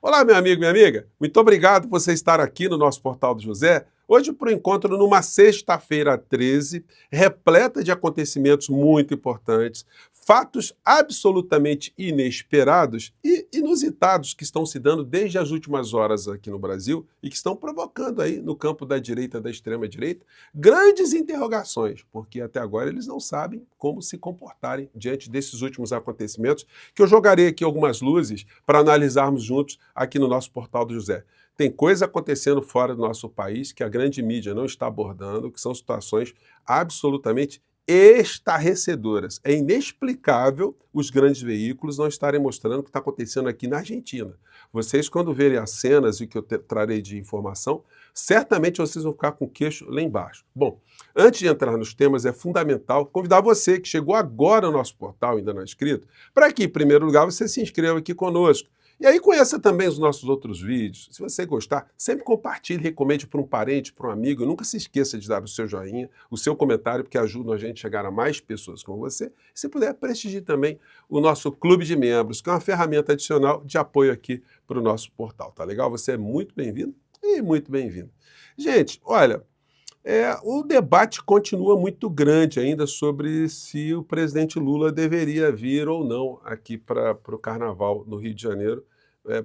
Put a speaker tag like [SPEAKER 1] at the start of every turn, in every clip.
[SPEAKER 1] Olá, meu amigo, minha amiga. Muito obrigado por você estar aqui no nosso Portal do José. Hoje para o encontro numa sexta-feira 13, repleta de acontecimentos muito importantes, fatos absolutamente inesperados e inusitados que estão se dando desde as últimas horas aqui no Brasil e que estão provocando aí no campo da direita, da extrema-direita, grandes interrogações, porque até agora eles não sabem como se comportarem diante desses últimos acontecimentos, que eu jogarei aqui algumas luzes para analisarmos juntos aqui no nosso Portal do José. Tem coisa acontecendo fora do nosso país que a grande mídia não está abordando, que são situações absolutamente estarrecedoras. É inexplicável os grandes veículos não estarem mostrando o que está acontecendo aqui na Argentina. Vocês, quando verem as cenas e o que eu trarei de informação, certamente vocês vão ficar com o queixo lá embaixo. Bom, antes de entrar nos temas, é fundamental convidar você que chegou agora no nosso portal, ainda não é inscrito, para que, em primeiro lugar, você se inscreva aqui conosco. E aí conheça também os nossos outros vídeos. Se você gostar, sempre compartilhe, recomende para um parente, para um amigo. Nunca se esqueça de dar o seu joinha, o seu comentário, porque ajuda a gente a chegar a mais pessoas como você. Se puder, prestigie também o nosso clube de membros, que é uma ferramenta adicional de apoio aqui para o nosso portal. Tá legal? Você é muito bem-vindo e muito bem-vindo. Gente, olha, o debate continua muito grande ainda sobre se o presidente Lula deveria vir ou não aqui para o Carnaval no Rio de Janeiro,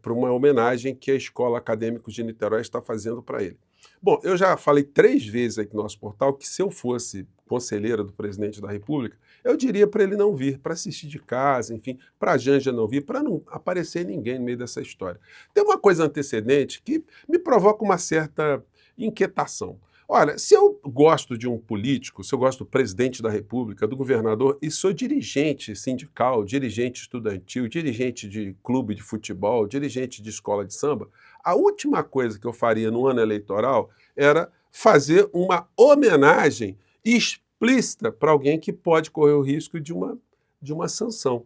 [SPEAKER 1] para uma homenagem que a Escola Acadêmicos de Niterói está fazendo para ele. Bom, eu já falei 3 vezes aqui no nosso portal que se eu fosse conselheira do presidente da República, eu diria para ele não vir, para assistir de casa, enfim, para a Janja não vir, para não aparecer ninguém no meio dessa história. Tem uma coisa antecedente que me provoca uma certa inquietação. Olha, se eu gosto de um político, se eu gosto do presidente da República, do governador, e sou dirigente sindical, dirigente estudantil, dirigente de clube de futebol, dirigente de escola de samba, a última coisa que eu faria no ano eleitoral era fazer uma homenagem explícita para alguém que pode correr o risco de uma sanção.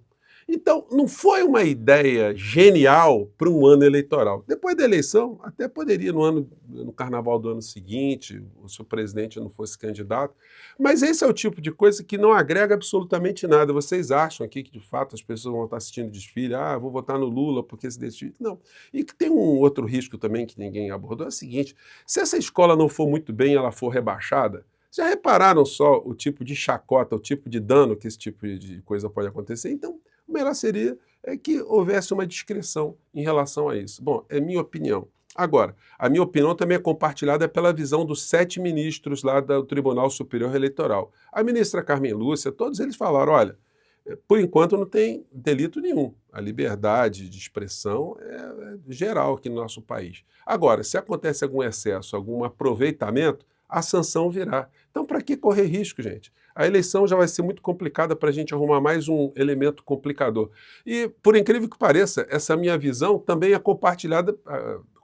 [SPEAKER 1] Então, não foi uma ideia genial para um ano eleitoral. Depois da eleição, até poderia no carnaval do ano seguinte, se o presidente não fosse candidato, mas esse é o tipo de coisa que não agrega absolutamente nada. Vocês acham aqui que, de fato, as pessoas vão estar assistindo o desfile, vou votar no Lula porque esse desfile... Não. E que tem um outro risco também que ninguém abordou, é o seguinte, se essa escola não for muito bem, ela for rebaixada, já repararam só o tipo de chacota, o tipo de dano que esse tipo de coisa pode acontecer? Então, o melhor seria que houvesse uma discrição em relação a isso. Bom, é minha opinião. Agora, a minha opinião também é compartilhada pela visão dos 7 ministros lá do Tribunal Superior Eleitoral. A ministra Carmen Lúcia, todos eles falaram, olha, por enquanto não tem delito nenhum. A liberdade de expressão é geral aqui no nosso país. Agora, se acontece algum excesso, algum aproveitamento, a sanção virá. Então, para que correr risco, gente? A eleição já vai ser muito complicada para a gente arrumar mais um elemento complicador. E, por incrível que pareça, essa minha visão também é compartilhada,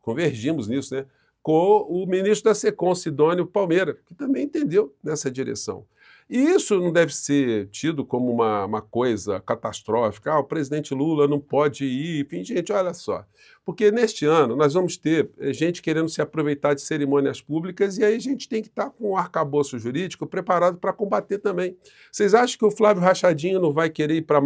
[SPEAKER 1] convergimos nisso, né, com o ministro da SECOM, Sidônio Palmeira, que também entendeu nessa direção. E isso não deve ser tido como uma coisa catastrófica. O presidente Lula não pode ir. Enfim, gente, olha só. Porque neste ano nós vamos ter gente querendo se aproveitar de cerimônias públicas e aí a gente tem que estar com o arcabouço jurídico preparado para combater também. Vocês acham que o Flávio Rachadinho não vai querer ir para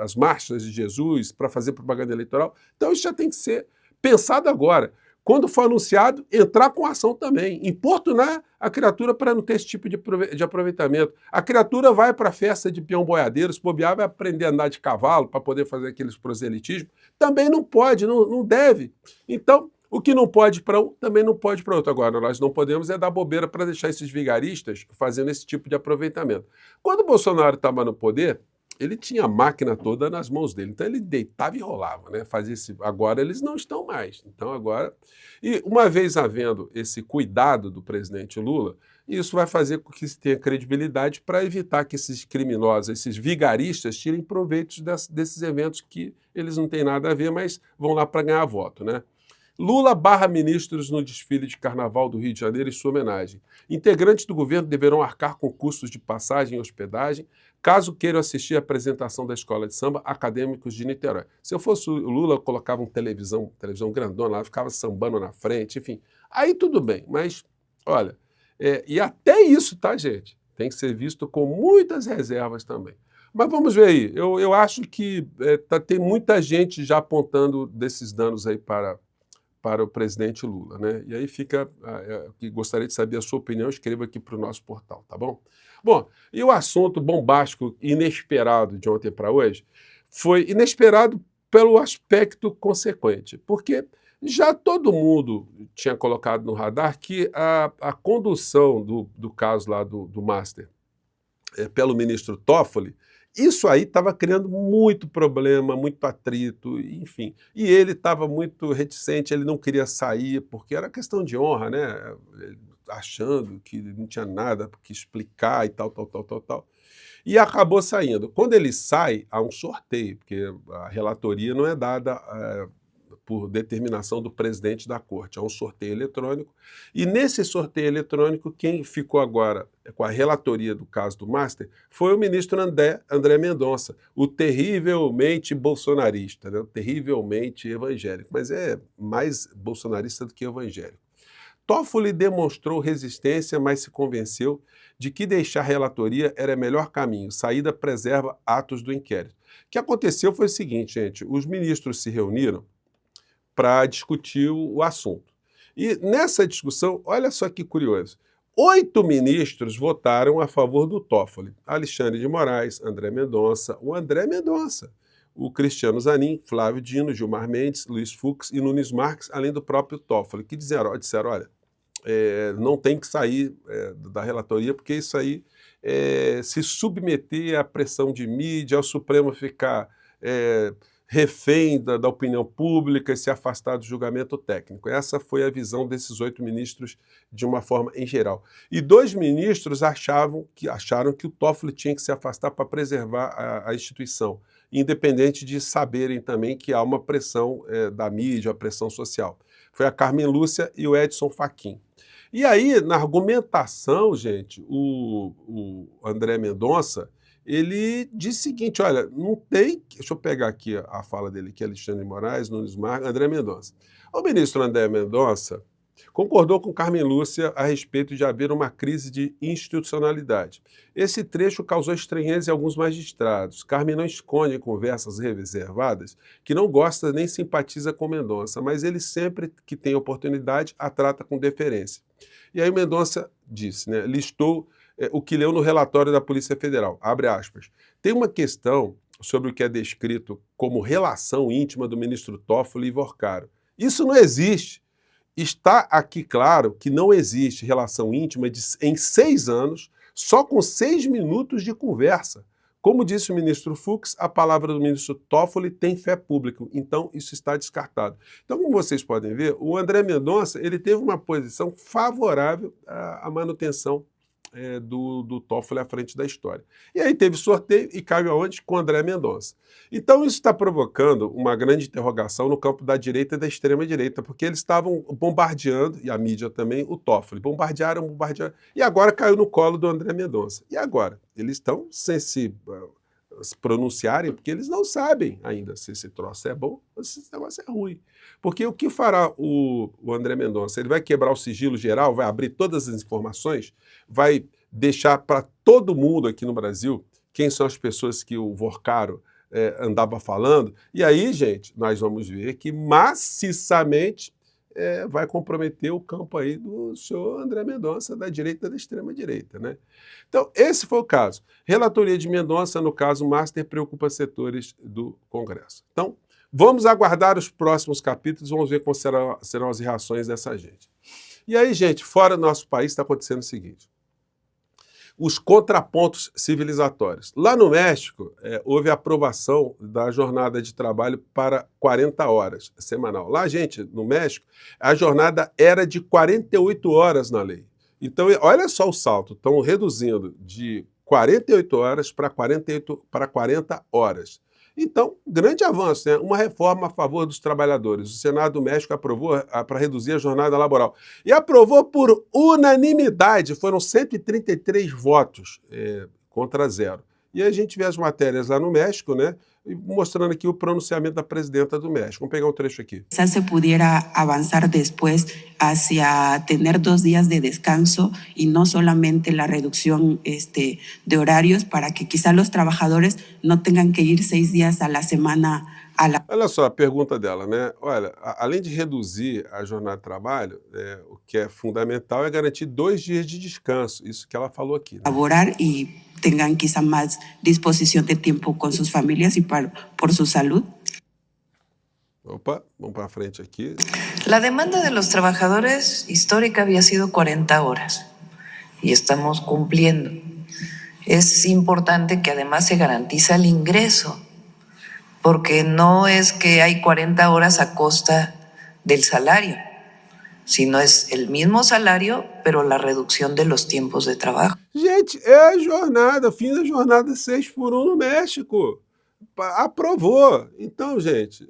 [SPEAKER 1] as marchas de Jesus para fazer propaganda eleitoral? Então isso já tem que ser pensado agora. Quando for anunciado, entrar com ação também, importunar a criatura para não ter esse tipo de aproveitamento. A criatura vai para a festa de peão boiadeiro, se bobear, vai aprender a andar de cavalo para poder fazer aqueles proselitismos. Também não pode, não deve. Então, o que não pode para um, também não pode para outro. Agora, nós não podemos dar bobeira para deixar esses vigaristas fazendo esse tipo de aproveitamento. Quando o Bolsonaro estava no poder, ele tinha a máquina toda nas mãos dele, então ele deitava e rolava, né? Fazia esse... Agora eles não estão mais. Então agora... E uma vez havendo esse cuidado do presidente Lula, isso vai fazer com que se tenha credibilidade para evitar que esses criminosos, esses vigaristas, tirem proveitos desses eventos que eles não têm nada a ver, mas vão lá para ganhar voto, né? Lula barra ministros no desfile de carnaval do Rio de Janeiro em sua homenagem. Integrantes do governo deverão arcar com custos de passagem e hospedagem, caso queiram assistir à apresentação da Escola de Samba Acadêmicos de Niterói. Se eu fosse o Lula, eu colocava uma televisão grandona lá, ficava sambando na frente, enfim. Aí tudo bem, mas, olha, e até isso, tá, gente? Tem que ser visto com muitas reservas também. Mas vamos ver aí. Eu acho que tem muita gente já apontando desses danos aí para o presidente Lula, né? E aí fica, que gostaria de saber a sua opinião, escreva aqui para o nosso portal, tá bom? Bom, e o assunto bombástico, inesperado de ontem para hoje, foi inesperado pelo aspecto consequente, porque já todo mundo tinha colocado no radar que a condução do caso lá do Master pelo ministro Toffoli, isso aí estava criando muito problema, muito atrito, enfim. E ele estava muito reticente, ele não queria sair, porque era questão de honra, né? Achando que não tinha nada que explicar e tal, tal, tal, tal, tal. E acabou saindo. Quando ele sai, há um sorteio, porque a relatoria não é dada por determinação do presidente da corte. É um sorteio eletrônico. E nesse sorteio eletrônico, quem ficou agora com a relatoria do caso do Master foi o ministro André Mendonça, o terrivelmente bolsonarista, né? Terrivelmente evangélico, mas é mais bolsonarista do que evangélico. Toffoli demonstrou resistência, mas se convenceu de que deixar a relatoria era o melhor caminho. Saída preserva atos do inquérito. O que aconteceu foi o seguinte, gente, os ministros se reuniram para discutir o assunto. E nessa discussão, olha só que curioso, 8 ministros votaram a favor do Toffoli. Alexandre de Moraes, André Mendonça, o Cristiano Zanin, Flávio Dino, Gilmar Mendes, Luiz Fux e Nunes Marques, além do próprio Toffoli, que disseram, olha, não tem que sair da relatoria, porque isso aí se submeter à pressão de mídia, ao Supremo ficar refém da opinião pública e se afastar do julgamento técnico. Essa foi a visão desses 8 ministros de uma forma em geral. E 2 ministros acharam que o Toffoli tinha que se afastar para preservar a instituição, independente de saberem também que há uma pressão da mídia, a pressão social. Foi a Carmen Lúcia e o Edson Fachin. E aí, na argumentação, gente, o André Mendonça, ele disse o seguinte, olha, não tem... Deixa eu pegar aqui a fala dele, que é Alexandre de Moraes, Nunes Marques, André Mendonça. O ministro André Mendonça concordou com Carmen Lúcia a respeito de haver uma crise de institucionalidade. Esse trecho causou estranheza em alguns magistrados. Carmen não esconde em conversas reservadas que não gosta nem simpatiza com Mendonça, mas ele sempre que tem oportunidade a trata com deferência. E aí Mendonça disse, né, listou o que leu no relatório da Polícia Federal, abre aspas. Tem uma questão sobre o que é descrito como relação íntima do ministro Toffoli e Vorcaro. Isso não existe. Está aqui claro que não existe relação íntima em 6 anos, só com 6 minutos de conversa. Como disse o ministro Fux, a palavra do ministro Toffoli tem fé pública, então isso está descartado. Então, como vocês podem ver, o André Mendonça ele teve uma posição favorável à manutenção do Toffoli à frente da história. E aí teve sorteio e caiu aonde? Com André Mendonça. Então isso está provocando uma grande interrogação no campo da direita e da extrema-direita, porque eles estavam bombardeando, e a mídia também, o Toffoli. Bombardearam, e agora caiu no colo do André Mendonça. E agora? Eles estão sem se pronunciarem, porque eles não sabem ainda se esse troço é bom ou se esse negócio é ruim. Porque o que fará o André Mendonça? Ele vai quebrar o sigilo geral, vai abrir todas as informações, vai deixar para todo mundo aqui no Brasil quem são as pessoas que o Vorcaro andava falando, e aí, gente, nós vamos ver que maciçamente vai comprometer o campo aí do senhor André Mendonça, da direita e da extrema-direita, né? Então, esse foi o caso. Relatoria de Mendonça, no caso Master, preocupa setores do Congresso. Então, vamos aguardar os próximos capítulos, vamos ver como serão as reações dessa gente. E aí, gente, fora do nosso país está acontecendo o seguinte. Os contrapontos civilizatórios. Lá no México, houve a aprovação da jornada de trabalho para 40 horas semanal. Lá, gente, no México, a jornada era de 48 horas na lei. Então, olha só o salto, estão reduzindo de 48 horas para 40 horas. Então, grande avanço, né? Uma reforma a favor dos trabalhadores. O Senado do México aprovou para reduzir a jornada laboral. E aprovou por unanimidade, foram 133 votos contra 0. E a gente vê as matérias lá no México, né? mostrando aqui o pronunciamento da presidenta do México. Vamos pegar um trecho aqui.
[SPEAKER 2] Quizás se pudiera avanzar después hacia tener 2 días de descanso y no solamente la reducción de horarios para que quizás los trabajadores no tengan que ir 6 días a la semana a la...
[SPEAKER 1] Olha só a pergunta dela, né? Olha, além de reduzir a jornada de trabalho, o que é fundamental é garantir 2 dias de descanso, isso que ela falou aqui, né?
[SPEAKER 2] Laborar y tengan quizá más disposición de tiempo con sus familias y por su salud.
[SPEAKER 1] Opa, vamos para frente aquí.
[SPEAKER 3] La demanda de los trabajadores histórica había sido 40 horas y estamos cumpliendo. Es importante que además se garantiza el ingreso, porque no es que hay 40 horas a costa del salario, sino es el mismo salario, pero la reducción de los tiempos de trabajo.
[SPEAKER 1] Gente, é a jornada, fim da jornada 6 por 1 no México. Aprovou. Então, gente,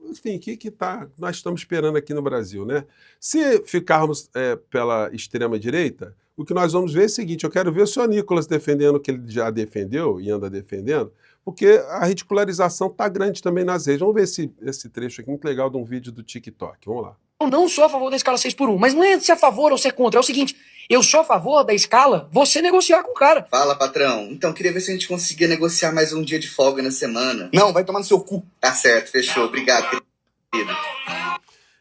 [SPEAKER 1] enfim, o que nós estamos esperando aqui no Brasil, né? Se ficarmos pela extrema-direita, o que nós vamos ver é o seguinte, eu quero ver o senhor Nicolas defendendo o que ele já defendeu e anda defendendo, porque a ridicularização está grande também nas redes. Vamos ver esse trecho aqui, muito legal, de um vídeo do TikTok. Vamos lá.
[SPEAKER 4] Eu não sou a favor da escala 6 por 1, mas não é ser a favor ou ser contra, é o seguinte, eu sou a favor da escala, você negociar com o cara.
[SPEAKER 5] Fala, patrão. Então, queria ver se a gente conseguia negociar mais um dia de folga na semana.
[SPEAKER 6] Não, vai tomar no seu cu.
[SPEAKER 5] Tá certo, fechou. Obrigado, querido.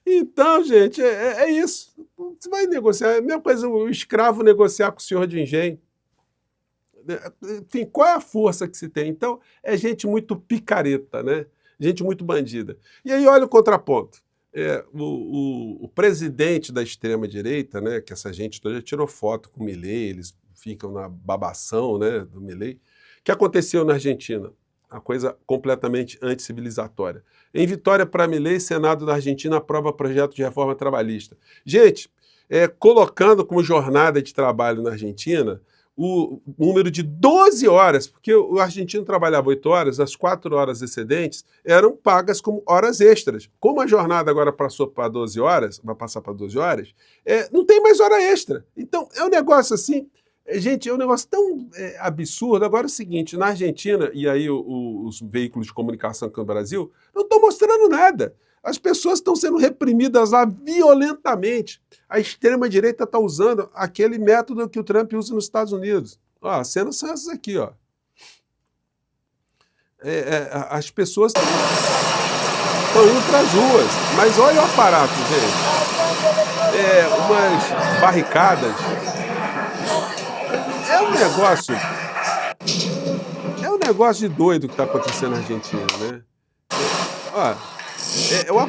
[SPEAKER 1] Então, gente, é isso. Você vai negociar, é a mesma coisa o escravo negociar com o senhor de engenho. Enfim, qual é a força que se tem? Então, é gente muito picareta, né? Gente muito bandida. E aí, olha o contraponto. O presidente da extrema-direita, né, que essa gente toda já tirou foto com o Milei, eles ficam na babação, né, do Milei. O que aconteceu na Argentina? Uma coisa completamente anticivilizatória. Em vitória para Milei, Senado da Argentina aprova projeto de reforma trabalhista. Gente, colocando como jornada de trabalho na Argentina o número de 12 horas, porque o argentino trabalhava 8 horas, as 4 horas excedentes eram pagas como horas extras. Como a jornada agora passou para 12 horas, vai passar para 12 horas, não tem mais hora extra. Então, é um negócio assim, gente, é um negócio tão absurdo. Agora é o seguinte, na Argentina, e aí os veículos de comunicação aqui no Brasil, não estão mostrando nada. As pessoas estão sendo reprimidas lá violentamente. A extrema-direita está usando aquele método que o Trump usa nos Estados Unidos. Ó, as cenas são essas aqui, ó. As pessoas estão indo para as ruas. Mas olha o aparato, gente. Umas barricadas. É um negócio de doido que está acontecendo na Argentina, né? Ó, o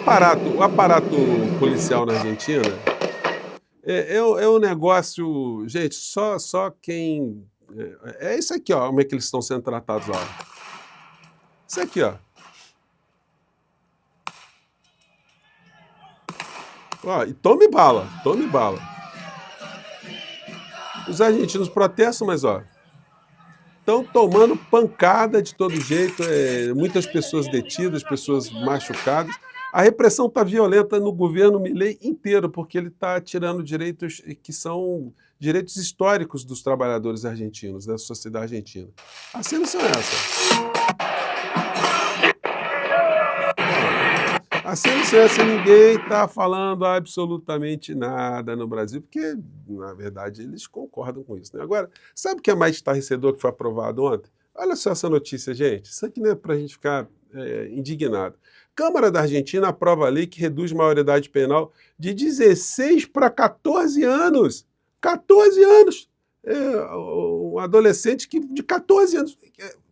[SPEAKER 1] aparato policial na Argentina é um negócio, gente, só quem... É isso aqui, ó, como é que eles estão sendo tratados lá. Isso aqui, ó. Ó, e tome bala, tome bala. Os argentinos protestam, mas, ó, estão tomando pancada de todo jeito, muitas pessoas detidas, pessoas machucadas. A repressão está violenta no governo Milei inteiro, porque ele está tirando direitos que são direitos históricos dos trabalhadores argentinos, da sociedade argentina. As cenas são essas. As cenas são essas, ninguém está falando absolutamente nada no Brasil, porque, na verdade, eles concordam com isso, né? Agora, sabe o que é mais estarrecedor que foi aprovado ontem? Olha só essa notícia, gente. Isso aqui não é para a gente ficar indignado. Câmara da Argentina aprova a lei que reduz a maioridade penal de 16 para 14 anos. 14 anos! Um adolescente de 14 anos.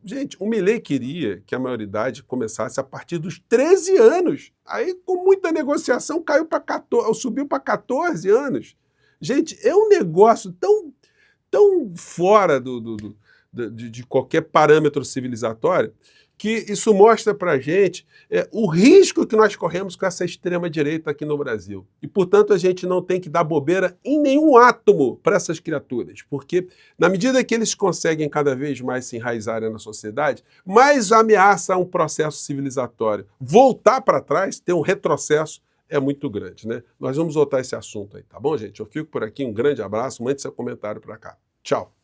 [SPEAKER 1] Gente, o Milei queria que a maioridade começasse a partir dos 13 anos. Aí, com muita negociação, subiu para 14 anos. Gente, é um negócio tão fora de qualquer parâmetro civilizatório que isso mostra para a gente o risco que nós corremos com essa extrema-direita aqui no Brasil. E, portanto, a gente não tem que dar bobeira em nenhum átomo para essas criaturas, porque, na medida que eles conseguem cada vez mais se enraizarem na sociedade, mais ameaça a um processo civilizatório. Voltar para trás, ter um retrocesso, é muito grande, né? Nós vamos voltar a esse assunto aí, tá bom, gente? Eu fico por aqui, um grande abraço, mande seu comentário para cá. Tchau!